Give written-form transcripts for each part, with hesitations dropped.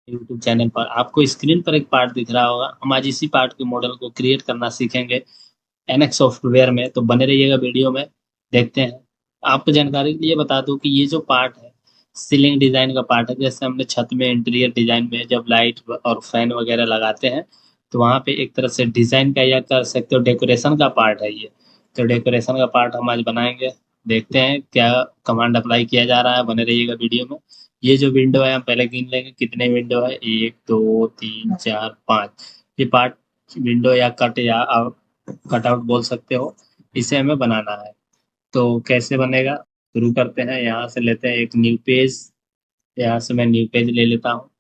YouTube channel पर आपको screen पर एक पार्ट दिख रहा होगा। हम आज इसी पार्ट के मॉडल को क्रिएट करना सीखेंगे एनएक्स सॉफ्टवेयर में। तो बने रहिएगा वीडियो में, देखते हैं। आपको जानकारी के लिए बता दूं कि ये जो पार्ट है सीलिंग डिजाइन का पार्ट है। जैसे हमने छत में इंटीरियर डिजाइन में जब लाइट और फैन वगैरह लगाते हैं तो वहाँ पे एक तरह से डिजाइन का या कर सकते हो डेकोरेशन का पार्ट है ये। तो डेकोरेशन का पार्ट हम आज बनाएंगे। देखते हैं क्या कमांड अप्लाई किया जा रहा है, बने रहिएगा वीडियो में। ये जो विंडो है हम पहले गिन लेंगे कितने विंडो है, 1 2 3 4 5। ये पार्ट विंडो या कट या कटआउट बोल सकते हो, इसे हमें बनाना है। तो कैसे बनेगा, शुरू करते हैं। यहाँ से लेते हैं एक न्यू पेज। यहाँ से मैं न्यू पेज ले लेता हूँ।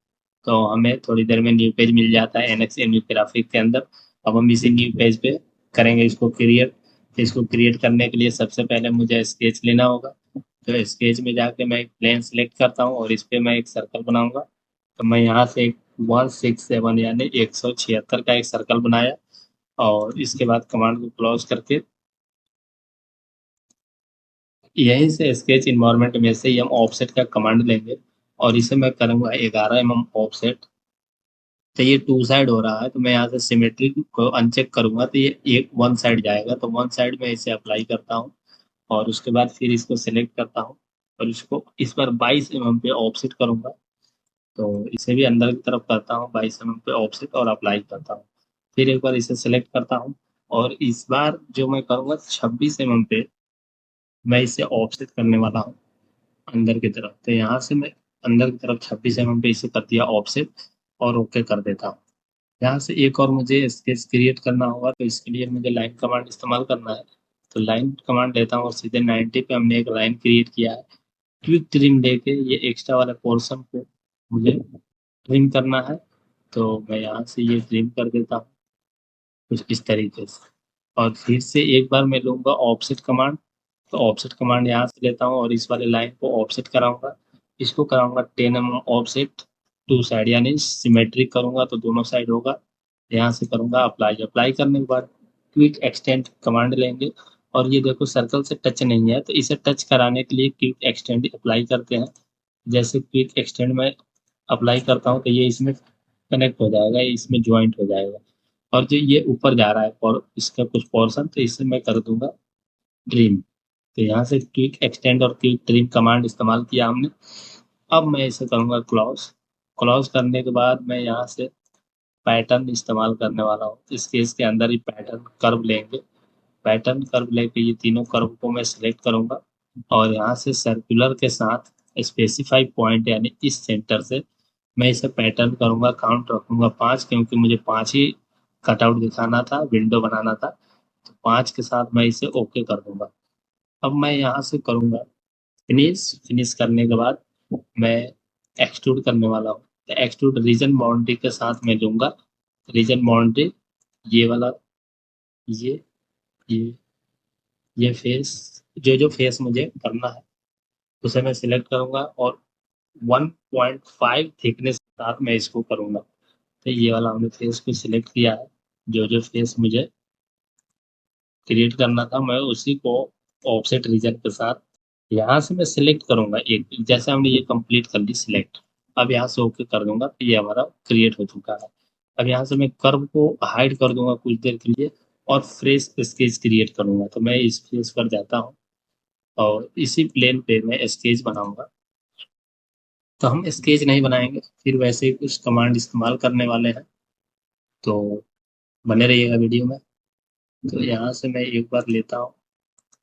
तो हमें थोड़ी देर में न्यू पेज मिल जाता है एनएक्स एमयू ग्राफिक के अंदर। अब हम इसी न्यू पेज पे करेंगे इसको क्रिएट। इसको क्रिएट करने के लिए सबसे पहले मुझे स्केच लेना होगा। तो स्केच में जाके मैं एक प्लेन सेलेक्ट करता हूँ और इस पे मैं एक सर्कल बनाऊंगा। तो मैं यहाँ से एक 167 यानी 176 का एक सर्कल बनाया। और इसके बाद कमांड को क्लोज करके यहीं से स्केच इन्वायरमेंट में से ही हम ऑफसेट का कमांड लेंगे। और इसे मैं करूँगा 11 mm ऑफसेट। तो ये टू साइड हो रहा है तो मैं यहाँ से सिमेट्री को अनचेक करूंगा तो ये एक वन साइड जाएगा। तो वन साइड में इसे अप्लाई करता हूँ और उसके बाद फिर इसको सिलेक्ट करता हूँ और इसको इस बार 22 mm पे ऑफसेट करूंगा। तो इसे भी अंदर की तरफ करता हूँ 22 mm पे ऑफसेट और अप्लाई करता हूँ। फिर एक बार इसे सिलेक्ट करता हूँ और इस बार जो मैं करूँगा 26 mm पे मैं इसे ऑफसेट करने वाला हूँ अंदर की तरफ। तो यहाँ से मैं अंदर की तरफ 26 mm पे इसे कर दिया ऑफसेट और ओके कर देता हूँ। यहाँ से एक और मुझे स्केच क्रिएट करना होगा तो इसके लिए मुझे लाइन कमांड इस्तेमाल करना है। तो लाइन कमांड लेता हूँ और सीधे 90 पे हमने एक लाइन क्रिएट किया है। क्विक ट्रिम लेके ये एक्स्ट्रा वाले पोर्शन को मुझे ट्रिम करना है। तो मैं यहाँ से ये ट्रिम कर देता हूँ कुछ इस तरीके से। और फिर से एक बार मैं लूँगा ऑफसेट कमांड। तो ऑफसेट कमांड यहाँ से लेता हूँ और इस वाले लाइन को ऑफसेट कराऊंगा। इसको कराऊंगा 10 mm ऑफसेट टू साइड यानी सिमेट्रिक करूंगा तो दोनों साइड होगा। यहाँ से करूंगा अप्लाई। अप्लाई करने के बाद क्विक एक्सटेंड कमांड लेंगे। और ये देखो सर्कल से टच नहीं है तो इसे टच कराने के लिए क्विक एक्सटेंड अप्लाई करते हैं। जैसे क्विक एक्सटेंड में अप्लाई करता हूँ तो ये इसमें कनेक्ट हो जाएगा, ये इसमें ज्वाइंट हो जाएगा। और जो ये ऊपर जा रहा है और इसका कुछ पोर्शन तो इसे मैं कर दूंगा ट्रिम। तो यहाँ से क्विक एक्सटेंड और क्विक ट्रिम कमांड इस्तेमाल किया हमने। अब मैं इसे करूँगा क्लॉज। क्लॉज करने के बाद मैं यहाँ से पैटर्न इस्तेमाल करने वाला हूँ। इस केस के अंदर ही पैटर्न कर्व लेंगे। पैटर्न कर्व लेके ये तीनों कर्व को मैं सिलेक्ट करूंगा और यहाँ से सर्कुलर के साथ स्पेसिफाई पॉइंट यानी इस सेंटर से मैं इसे पैटर्न करूंगा। काउंट रखूंगा 5 क्योंकि मुझे 5 ही कटआउट दिखाना था, विंडो बनाना था। तो 5 के साथ मैं इसे ओके कर दूंगा। अब मैं यहाँ से करूंगा फिनिश। फिनिश करने के बाद मैं एक्सट्रूड करने वाला हूँ। तो एक्सट्रूड रीजन बाउंड्री के साथ मैं लूंगा। रीजन बाउंड्री ये वाला, ये ये ये फेस, जो जो फेस मुझे करना है उसे मैं सिलेक्ट करूंगा और 1.5 थिकनेस के साथ मैं इसको करूंगा। तो ये वाला हमने फेस को सिलेक्ट किया है। जो जो फेस मुझे क्रिएट करना था मैं उसी को ऑफसेट रीजन के साथ यहाँ से मैं सिलेक्ट करूंगा। एक जैसे हमने ये कंप्लीट कर ली सिलेक्ट। अब यहाँ से ओके कर दूंगा तो ये हमारा क्रिएट हो चुका है। अब यहाँ से मैं कर्व को हाइड कर दूंगा कुछ देर के लिए और फ्रेश स्केच क्रिएट करूंगा। तो मैं इस फेस पर जाता हूँ और इसी प्लेन पे मैं स्केच बनाऊंगा। तो हम स्केच नहीं बनाएंगे, फिर वैसे ही कुछ कमांड इस्तेमाल करने वाले हैं। तो बने रहिएगा वीडियो में। तो यहाँ से मैं एक बार लेता हूँ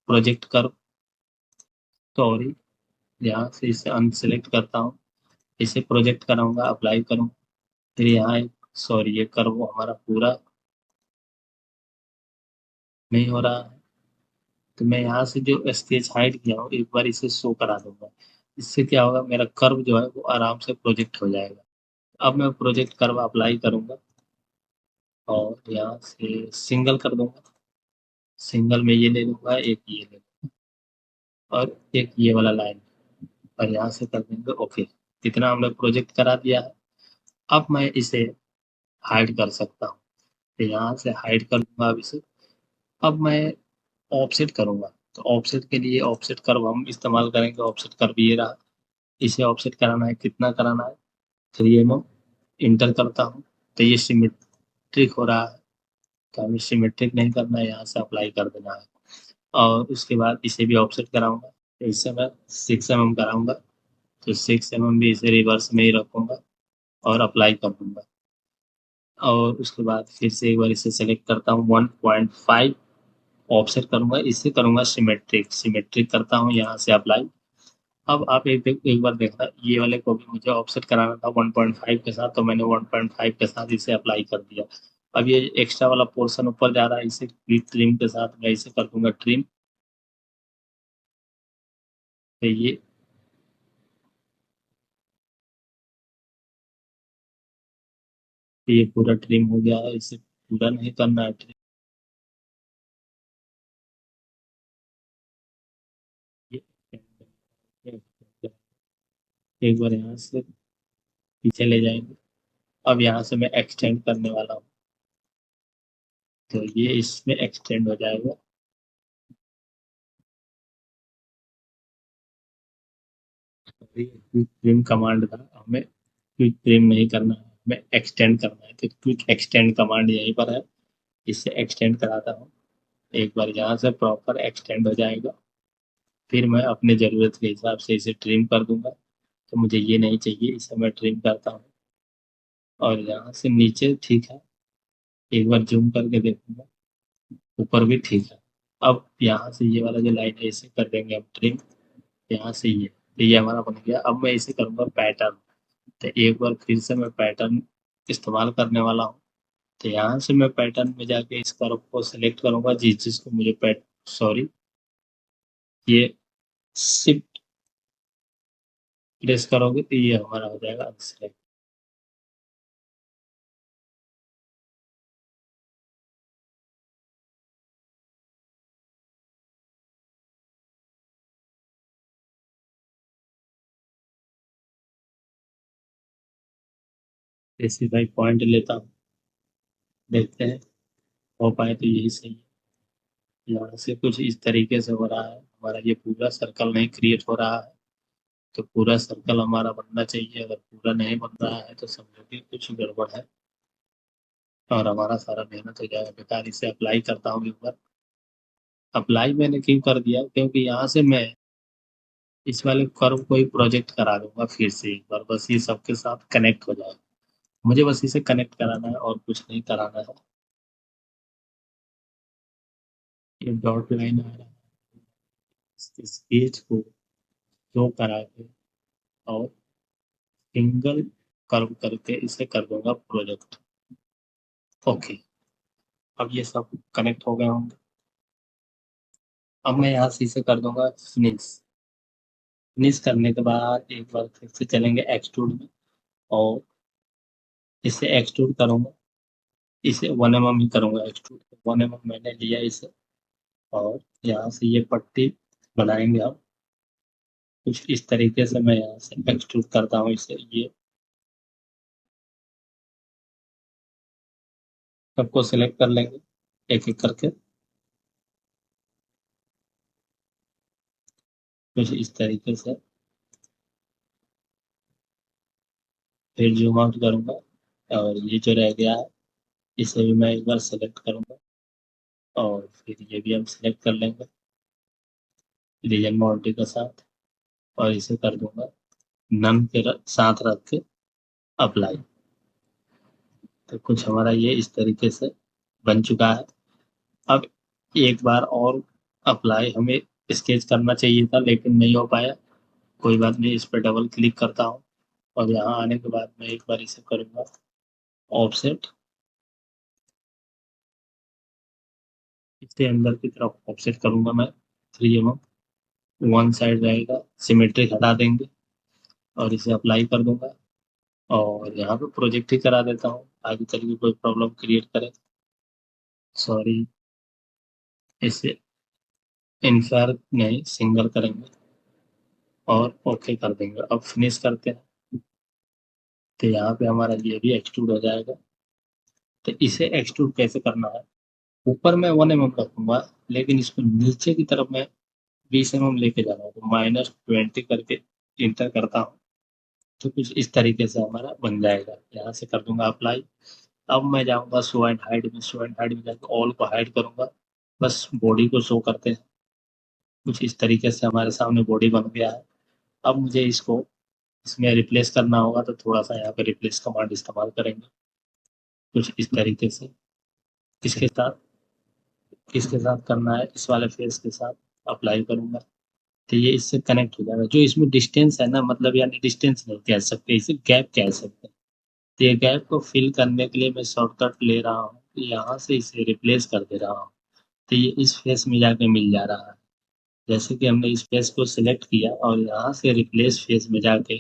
प्रोजेक्ट कर, सॉरी, यहाँ से इसे अनसेलेक्ट करता हूँ। इसे प्रोजेक्ट कराऊंगा, अप्लाई करूँ। फिर यहाँ एक, सॉरी, ये कर्व हमारा पूरा नहीं हो रहा है। तो मैं यहाँ से जो स्केच हाइड किया हूँ एक बार इसे शो करा दूंगा। इससे क्या होगा, मेरा कर्व जो है वो आराम से प्रोजेक्ट हो जाएगा। अब मैं प्रोजेक्ट कर्व अप्लाई करूंगा और यहाँ से सिंगल कर दूंगा। सिंगल में ये ले लूंगा, एक ये ले लूंगा और एक ये वाला लाइन और यहाँ से कर देंगे ओके। इतना हमने प्रोजेक्ट करा दिया है। अब मैं इसे हाइड कर सकता हूँ। तो यहाँ से हाइड कर दूंगा अब इसे। अब मैं ऑफसेट करूंगा। तो ऑफसेट के लिए ऑफसेट कर्व हम इस्तेमाल करेंगे। ऑफसेट कर्व ये रहा। इसे ऑफसेट कराना है, कितना कराना है, 3 mm। इंटर करता हूँ तो ये सिमेट्रिक हो रहा है, तो हमें सिमेट्रिक नहीं करना है, यहाँ से अप्लाई कर देना है। और उसके बाद इसे भी ऑफसेट कराऊंगा, तो इससे मैं 6 mm कराऊंगा, तो 6 mm भी इसे रिवर्स में ही रखूंगा और अप्लाई कर दूंगा। और उसके बाद फिर से एक बार इसे सेलेक्ट करता हूँ, 1.5 ऑफसेट करूंगा, इसे करूंगा सिमेट्रिक, सिमेट्रिक करता हूँ, यहाँ से अप्लाई। अब आप एक बार देखना, ये वाले को भी मुझे ऑफसेट कराना था 1.5 के साथ, तो मैंने 1.5 के साथ इसे अप्लाई कर दिया। अब ये एक्स्ट्रा वाला पोर्शन ऊपर जा रहा है, इसे ट्रिम के साथ मैं इसे कर दूंगा ट्रिम। तो ये पूरा ट्रिम हो गया है, इसे पूरा नहीं करना है ट्रिम। एक बार यहाँ से पीछे ले जाएंगे। अब यहाँ से मैं एक्सटेंड करने वाला हूँ, तो ये इसमें एक्सटेंड हो जाएगा। क्विक ट्रिम कमांड था, हमें क्विक ट्रिम नहीं करना है, हमें एक्सटेंड करना है, तो क्विक एक्सटेंड कमांड यहीं पर है, इससे एक्सटेंड कराता हूँ। एक बार यहाँ से प्रॉपर एक्सटेंड हो जाएगा, फिर मैं अपने ज़रूरत के हिसाब से इसे ट्रिम कर दूंगा। तो मुझे ये नहीं चाहिए, इसे मैं ट्रिम करता हूँ। और यहाँ से नीचे ठीक है, एक बार जूम करके देखूंगा, ऊपर भी ठीक है। अब यहाँ से ये वाला जो लाइन है इसे कर देंगे हम ट्रिम, यहाँ से ये, तो ये हमारा बन गया। अब मैं इसे करूँगा पैटर्न, तो एक बार फिर से मैं पैटर्न इस्तेमाल करने वाला हूँ। तो यहाँ से मैं पैटर्न में जाके इस कर्व को सिलेक्ट करूंगा, जिस जिसको मुझे सॉरी, ये शिफ्ट प्रेस करोगे तो ये हमारा हो जाएगा अनसिलेक्ट। जैसे भाई पॉइंट लेता हूँ, देखते हैं हो पाए तो यही सही है। यहाँ से कुछ इस तरीके से हो रहा है, हमारा ये पूरा सर्कल नहीं क्रिएट हो रहा है, तो पूरा सर्कल हमारा बनना चाहिए। अगर पूरा नहीं बन रहा है तो समझो कि कुछ गड़बड़ है और हमारा सारा मेहनत हो जाएगा बेकार। इसे अप्लाई करता हूँ एक बार। अप्लाई मैंने क्यों कर दिया, क्योंकि यहाँ से मैं इस वाले कर्व को ही प्रोजेक्ट करा दूंगा फिर से एक बार, बस ये सबके साथ कनेक्ट हो जाए। मुझे बस इसे कनेक्ट कराना है और कुछ नहीं कराना है। ये डॉट लाइन आ रहा है, इस पेज को दो करा के और सिंगल कर्व करके इसे कर दूंगा प्रोजेक्ट। ओके, अब ये सब कनेक्ट हो गए होंगे। अब मैं यहाँ से इसे कर दूंगा फिनिश। फिनिश करने के बाद एक बार फिर से चलेंगे एक्सट्रूड में, और इसे एक्सट्रूड करूंगा, इसे 1 mm ही करूंगा एक्सट्रूड, 1 mm मैंने लिया इसे। और यहाँ से ये पट्टी बनाएंगे हम कुछ इस तरीके से। मैं यहाँ से एक्सट्रूड करता हूँ इसे, ये सबको सिलेक्ट कर लेंगे एक एक करके, कुछ इस तरीके से। फिर जूम आउट करूंगा, और ये जो रह गया है इसे भी मैं एक बार सेलेक्ट करूंगा, और फिर ये भी हम सेलेक्ट कर लेंगे रीजन बाउंड्री के साथ, और इसे कर दूंगा नम के साथ रख के अप्लाई। तो कुछ हमारा ये इस तरीके से बन चुका है। अब एक बार और अप्लाई हमें स्केच करना चाहिए था, लेकिन नहीं हो पाया। कोई बात नहीं, इस पर डबल क्लिक करता हूँ, और यहाँ आने के बाद मैं एक बार इसे करूँगा ऑफसेट, इससे अंदर की तरफ ऑफसेट करूँगा मैं 3 mm। वन साइड रहेगा, सिमेट्रिक हटा देंगे और इसे अप्लाई कर दूंगा। और यहाँ पे प्रोजेक्ट ही करा देता हूँ, आगे चल के कोई प्रॉब्लम क्रिएट करे। सॉरी, इसे इनफैर नहीं, सिंगल करेंगे और ओके कर देंगे। अब फिनिश करते हैं, तो यहाँ पे हमारा ये भी एक्सट्रूड हो जाएगा। तो इसे एक्सट्रूड कैसे करना है, ऊपर मैं 1 mm रखूंगा, लेकिन इसको नीचे की तरफ मैं 20 mm लेके जा रहा हूँ, तो -20 करके इंटर करता हूँ। तो कुछ इस तरीके से हमारा बन जाएगा। यहाँ से कर दूंगा अप्लाई। अब मैं जाऊंगा शो एंड हाइड में, शो एंड हाइड में जाकर ऑल को हाइड करूंगा, बस बॉडी को शो करते हैं। कुछ इस तरीके से हमारे सामने बॉडी बन गया है। अब मुझे इसको इसमें रिप्लेस करना होगा, तो थोड़ा सा यहाँ पे रिप्लेस कमांड इस्तेमाल करेंगे कुछ इस तरीके से। किसके साथ किसके साथ करना है, इस वाले फेस के साथ अप्लाई करूंगा, तो ये इससे कनेक्ट हो जाएगा। जो इसमें डिस्टेंस है ना, मतलब यानी डिस्टेंस नहीं कह सकते, इसे गैप कह सकते हैं। तो ये गैप को फिल करने के लिए मैं शॉर्टकट ले रहा हूँ, यहाँ से इसे रिप्लेस कर दे रहा हूँ, तो ये इस फेस में जाके मिल जा रहा है। जैसे कि हमने इस फेस को सिलेक्ट किया और यहाँ से रिप्लेस फेस में जाके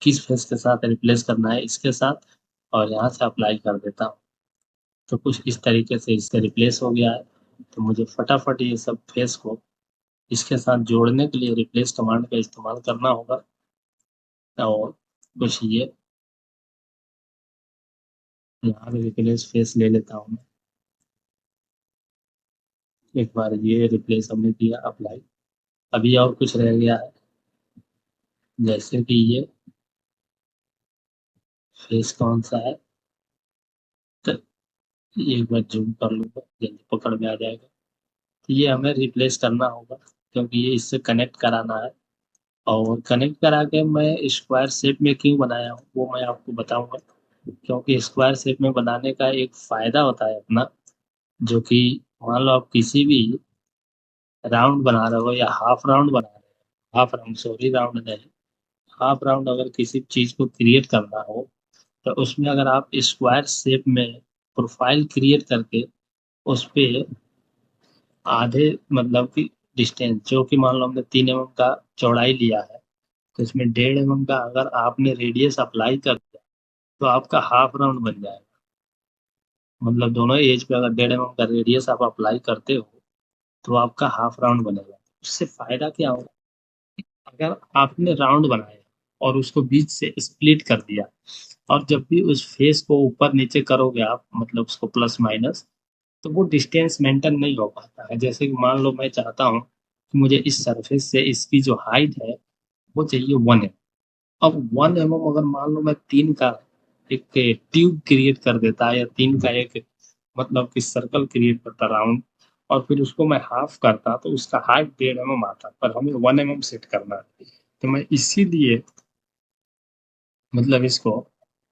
किस फेस के साथ रिप्लेस करना है, इसके साथ, और यहाँ से अप्लाई कर देता हूँ। तो कुछ इस तरीके से इससे रिप्लेस हो गया है। तो मुझे फटाफट ये सब फेस को इसके साथ जोड़ने के लिए रिप्लेस कमांड का इस्तेमाल करना होगा। और कुछ ये यहाँ पे रिप्लेस फेस ले लेता हूँ मैं। एक बार ये रिप्लेस हमने किया अप्लाई। अभी और कुछ रह गया है, जैसे कि ये फेस कौन सा है, तो ये एक बार जूम कर लूँगा, जल्दी पकड़ में आ जाएगा। तो ये हमें रिप्लेस करना होगा, क्योंकि ये इससे कनेक्ट कराना है। और कनेक्ट करा के मैं स्क्वायर शेप में क्यों बनाया हूँ वो मैं आपको बताऊंगा। क्योंकि स्क्वायर शेप में बनाने का एक फायदा होता है अपना, जो कि मान लो आप किसी भी राउंड बना रहे हो या हाफ राउंड बना रहे हो, हाफ राउंड सॉरी, राउंड नहीं, हाफ राउंड अगर किसी चीज को क्रिएट करना हो, तो उसमें अगर आप स्क्वायर शेप में प्रोफाइल क्रिएट करके उस पे आधे मतलब कि डिस्टेंस, जो कि मान लो हमने 3 mm का चौड़ाई लिया है, तो इसमें 1.5 mm का अगर आपने रेडियस अप्लाई कर दिया, तो आपका हाफ राउंड बन जाएगा। मतलब दोनों एज पे अगर 1.5 mm का रेडियस आप अप्लाई करते हो, तो आपका हाफ राउंड बनेगा। उससे फायदा क्या होगा, अगर आपने राउंड बनाया और उसको बीच से स्प्लिट कर दिया, और जब भी उस फेस को ऊपर नीचे करोगे आप, मतलब उसको प्लस माइनस, तो वो डिस्टेंस मेंटेन नहीं हो पाता है। जैसे कि मान लो मैं चाहता हूँ कि मुझे इस सरफेस से इसकी जो हाइट है वो चाहिए 1 mm। अब 1 mm अगर मान लो मैं 3 का एक ट्यूब क्रिएट कर देता है, या 3 का एक मतलब कि सर्कल क्रिएट करता राउंड, और फिर उसको मैं हाफ करता, तो उसका हाइट 1.5 mm आता, पर हमें 1 mm सेट करना है। तो मैं इसीलिए मतलब इसको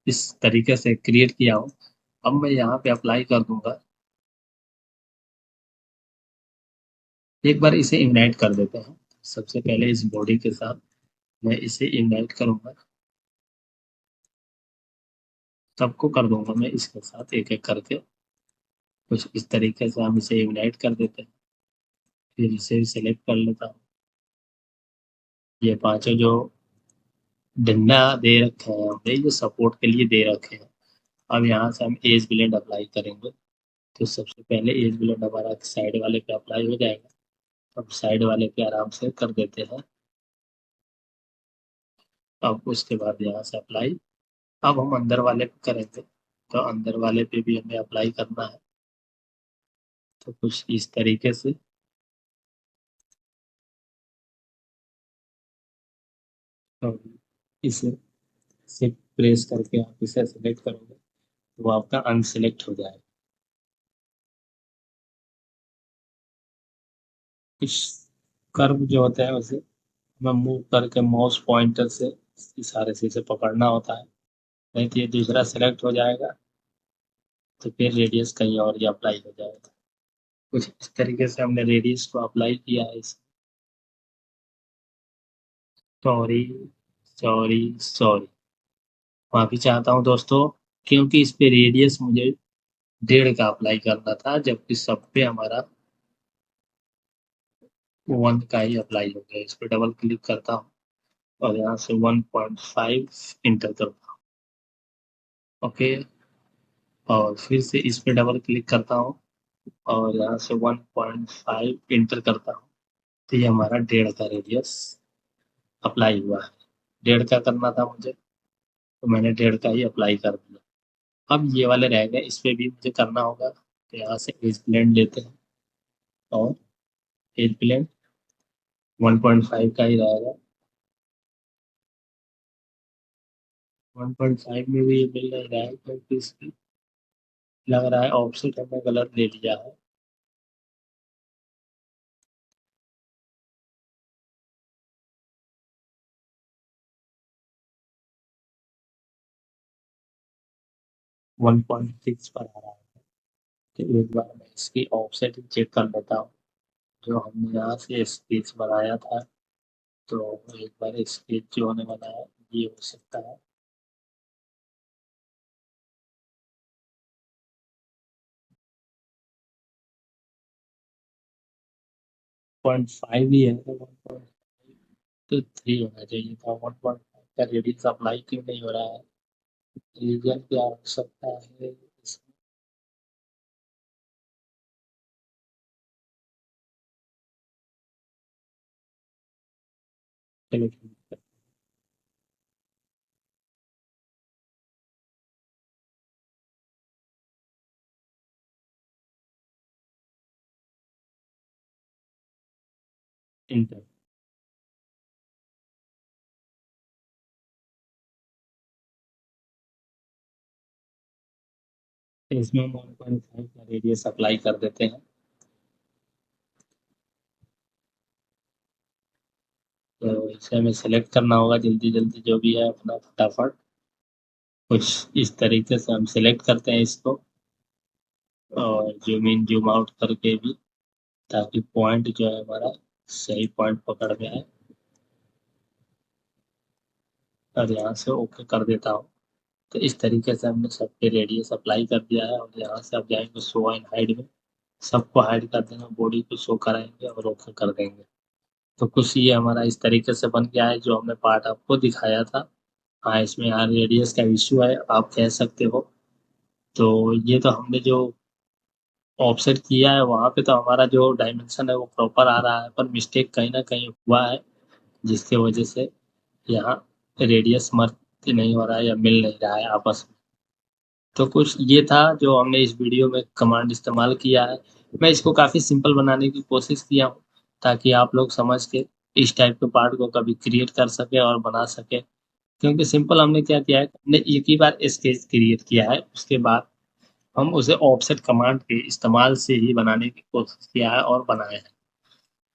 इस तरीके से क्रिएट किया हूँ। अब मैं यहाँ पे अप्लाई कर दूंगा। एक बार इसे इग्नाइट कर देते हैं। सबसे पहले इस बॉडी के साथ मैं इसे इग्नाइट करूंगा, सबको कर दूंगा मैं इसके साथ एक एक करके। कुछ इस तरीके से हम इसे इग्नाइट कर देते हैं। फिर इसे भी सिलेक्ट कर लेता हूँ। ये पांचों जो डंडा दे रखे हैं हमने, ये सपोर्ट के लिए दे रखे हैं। अब यहाँ से हम एज ब्लेंड अप्लाई करेंगे। तो सबसे पहले एज ब्लेंड हमारा साइड वाले पे अप्लाई हो जाएगा। अब साइड वाले पे आराम से कर देते हैं। अब उसके बाद यहाँ से अप्लाई। अब हम अंदर वाले पे करेंगे, तो अंदर वाले पे भी हमें अप्लाई करना है। तो कुछ इस तरीके से। तो इसे इसे प्रेस करके आप इसे सेलेक्ट करोगे, तो वो आपका अनसेलेक्ट हो जाएगा। इस कर्व जो होता है उसे हमें मूव करके माउस पॉइंटर से इशारे से इसे पकड़ना होता है, नहीं तो ये दूसरा सेलेक्ट हो जाएगा, तो फिर रेडियस कहीं और ही अप्लाई हो जाएगा। कुछ इस तरीके से हमने रेडियस को अप्लाई किया है इस। सॉरी, सॉरी, सॉरी, माफी चाहता हूँ दोस्तों, क्योंकि इस पे रेडियस मुझे 1.5 का अप्लाई करना था, जबकि सब पे हमारा 1 का ही अप्लाई हो गया। इस पे डबल क्लिक करता हूँ और यहाँ से 1.5 इंटर करता हूँ। ओके, और फिर से इस पे डबल क्लिक करता हूँ और यहाँ से 1.5 इंटर करता हूँ। तो ये हमारा 1.5 का रेडियस अप्लाई हुआ है। 1.5 का करना था मुझे, तो मैंने 1.5 का ही अप्लाई कर दिया। अब ये वाले रह गए, इस पे भी मुझे करना होगा। तो यहाँ से एज ब्लेंड लेते हैं और एज ब्लेंड 1.5 का ही रहेगा। 1.5 में भी ये मिल नहीं रहा है, क्योंकि इसकी लग रहा है ऑफसेट हमने गलत ले लिया है। वन पॉइंट सिक्स पर आ रहा है। तो एक बार मैं इसकी ऑफसेट चेक कर लेता हूँ, जो हमने यहाँ से स्केच बनाया था। तो एक बार स्केच जो हमने बनाया ये हो सकता है। 0.5 ही है, तो 1.3 होना चाहिए था। 1.5 का रेडियस अप्लाई क्यों नहीं हो रहा है? रीजन क्या हो सकता है इसमें? चलो ठीक है। इंटर। तो इसमें हम 1.5 का रेडियस अप्लाई कर देते हैं। तो इसे हमें सेलेक्ट करना होगा जल्दी जल्दी, जो भी है अपना फटाफट। कुछ इस तरीके से हम सेलेक्ट करते हैं इसको, और जूम इन जूम आउट करके भी, ताकि पॉइंट जो है हमारा सही पॉइंट पकड़ में आए। और यहाँ से ओके कर देता हूँ। तो इस तरीके से हमने सबके रेडियस अप्लाई कर दिया है, और यहाँ से अब जाएंगे शो एंड हाइड में। सबको हाइड कर देंगे, बॉडी को शो कराएंगे और ओके कर देंगे। तो कुछ ये हमारा इस तरीके से बन गया है, जो हमने पार्ट आपको दिखाया था। हाँ, इसमें यार रेडियस का इशू है, आप कह सकते हो। तो ये तो हमने जो ऑफसेट किया है वहाँ पे, तो हमारा जो डायमेंशन है वो प्रॉपर आ रहा है, पर मिस्टेक कहीं ना कहीं हुआ है, जिसके वजह से यहाँ रेडियस मर्ज नहीं हो रहा है या मिल नहीं रहा है आपस में। तो कुछ ये था जो हमने इस वीडियो में कमांड इस्तेमाल किया है। मैं इसको काफ़ी सिंपल बनाने की कोशिश किया हूँ, ताकि आप लोग समझ के इस टाइप के पार्ट को कभी क्रिएट कर सके और बना सके। क्योंकि सिंपल हमने क्या किया है, हमने एक ही बार स्केच क्रिएट किया है, उसके बाद हम उसे ऑफसेट कमांड के इस्तेमाल से ही बनाने की कोशिश किया है और बनाया है।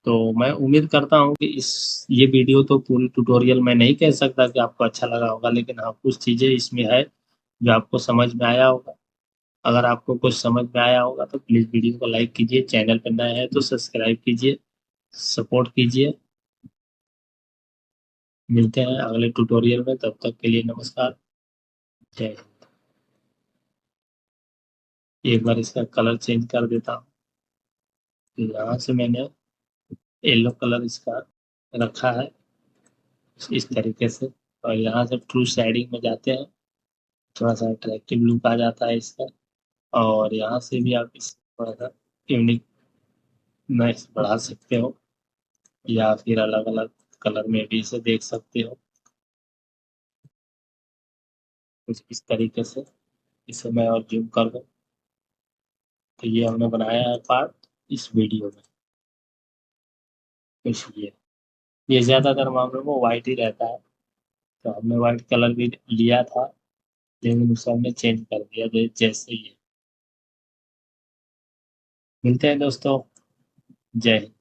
तो मैं उम्मीद करता हूँ कि इस ये वीडियो तो पूरी ट्यूटोरियल मैं नहीं कह सकता कि आपको अच्छा लगा होगा, लेकिन हाँ कुछ चीज़ें इसमें है जो आपको समझ में आया होगा। अगर आपको कुछ समझ में आया होगा तो प्लीज़ वीडियो को लाइक कीजिए, चैनल पर नए हैं तो सब्सक्राइब कीजिए, सपोर्ट कीजिए। मिलते हैं अगले ट्यूटोरियल में, तब तक के लिए नमस्कार। जय हिंद। एक बार इसका कलर चेंज कर देता हूँ। तो यहाँ से मैंने येलो कलर इसका रखा है इस तरीके से। और यहाँ से ट्रू शेडिंग में जाते हैं, थोड़ा सा अट्रैक्टिव लुक आ जाता है इसका। और यहाँ से भी आप इस थोड़ा सा यूनिकनेस बढ़ा सकते हो, या फिर अलग अलग कलर में भी इसे देख सकते हो, कुछ इस तरीके से। इसे मैं और जूम कर दूँ, तो ये हमने बनाया है पार्ट इस वीडियो में। इसलिए ये ज़्यादातर मामलों में वाइट ही रहता है। तो हमने वाइट कलर भी लिया था, लेकिन उसे हमने चेंज कर दिया जैसे ये। मिलते हैं दोस्तों। जय हिंद।